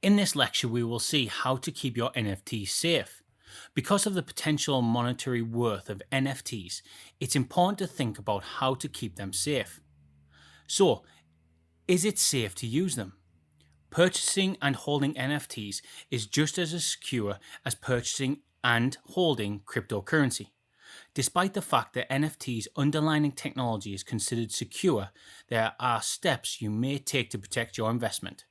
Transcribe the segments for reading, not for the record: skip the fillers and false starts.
In this lecture, we will see how to keep your NFTs safe. Because of the potential monetary worth of NFTs, it's important to think about how to keep them safe. So, is it safe to use them? Purchasing and holding NFTs is just as secure as purchasing and holding cryptocurrency. Despite the fact that NFT's underlying technology is considered secure, there are steps you may take to protect your investment.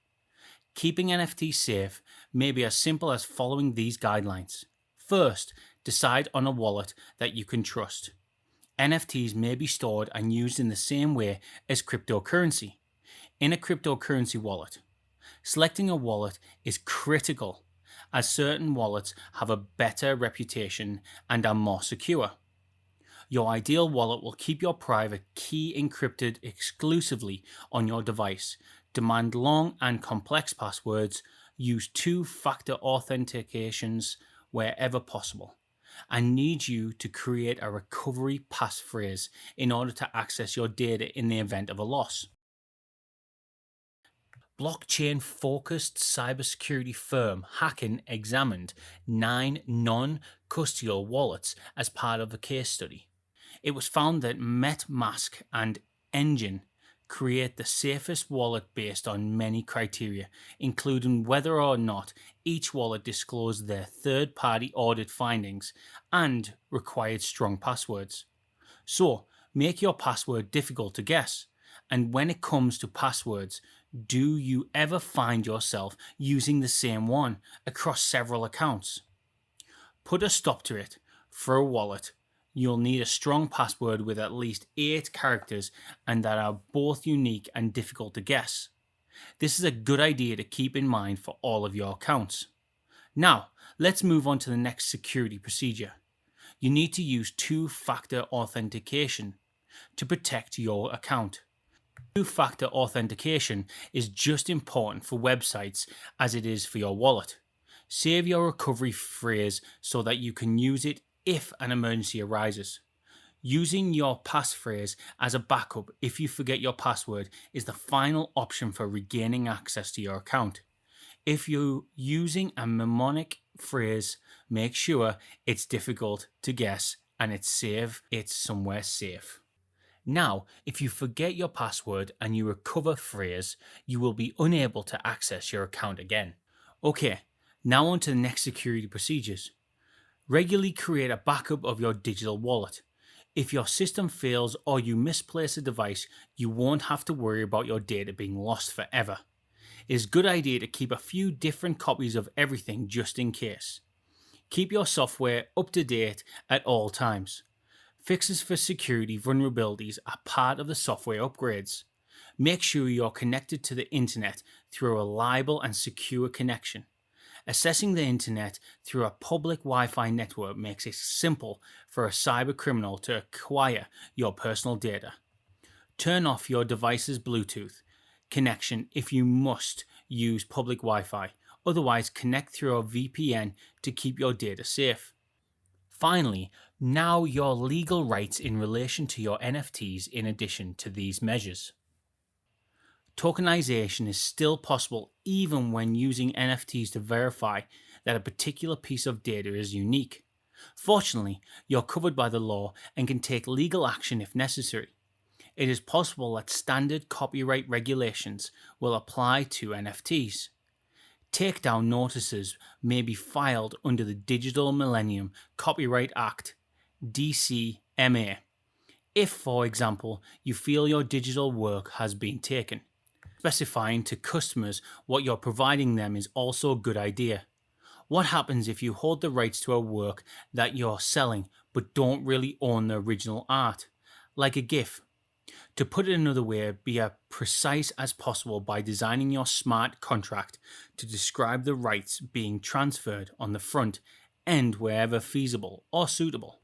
Keeping NFTs safe may be as simple as following these guidelines. First, decide on a wallet that you can trust. NFTs may be stored and used in the same way as cryptocurrency, in a cryptocurrency wallet. Selecting a wallet is critical, as certain wallets have a better reputation and are more secure. Your ideal wallet will keep your private key encrypted exclusively on your device, demand long and complex passwords, use two-factor authentications wherever possible, and need you to create a recovery passphrase in order to access your data in the event of a loss. Blockchain-focused cybersecurity firm Hacken examined 9 non-custodial wallets as part of a case study. It was found that MetaMask and Engine create the safest wallet based on many criteria, including whether or not each wallet disclosed their third-party audit findings and required strong passwords. So, make your password difficult to guess. And when it comes to passwords, do you ever find yourself using the same one across several accounts? Put a stop to it. For a wallet, you'll need a strong password with at least 8 characters and that are both unique and difficult to guess. This is a good idea to keep in mind for all of your accounts. Now, let's move on to the next security procedure. You need to use two-factor authentication to protect your account. Two-factor authentication is just important for websites as it is for your wallet. Save your recovery phrase so that you can use it if an emergency arises. Using your passphrase as a backup if you forget your password is the final option for regaining access to your account. If you're using a mnemonic phrase, make sure it's difficult to guess and it's somewhere safe. Now, if you forget your password and you recover phrase, you will be unable to access your account again. Okay, now on to the next security procedures. Regularly create a backup of your digital wallet. If your system fails or you misplace a device, you won't have to worry about your data being lost forever. It is a good idea to keep a few different copies of everything just in case. Keep your software up to date at all times. Fixes for security vulnerabilities are part of the software upgrades. Make sure you're connected to the internet through a reliable and secure connection. Assessing the internet through a public Wi-Fi network makes it simple for a cyber criminal to acquire your personal data. Turn off your device's Bluetooth connection if you must use public Wi-Fi. Otherwise, connect through a VPN to keep your data safe. Finally, now your legal rights in relation to your NFTs in addition to these measures. Tokenization is still possible even when using NFTs to verify that a particular piece of data is unique. Fortunately, you're covered by the law and can take legal action if necessary. It is possible that standard copyright regulations will apply to NFTs. Takedown notices may be filed under the Digital Millennium Copyright Act, DCMA, if, for example, you feel your digital work has been taken. Specifying to customers what you're providing them is also a good idea. What happens if you hold the rights to a work that you're selling but don't really own the original art, like a GIF? To put it another way, be as precise as possible by designing your smart contract to describe the rights being transferred on the front end wherever feasible or suitable.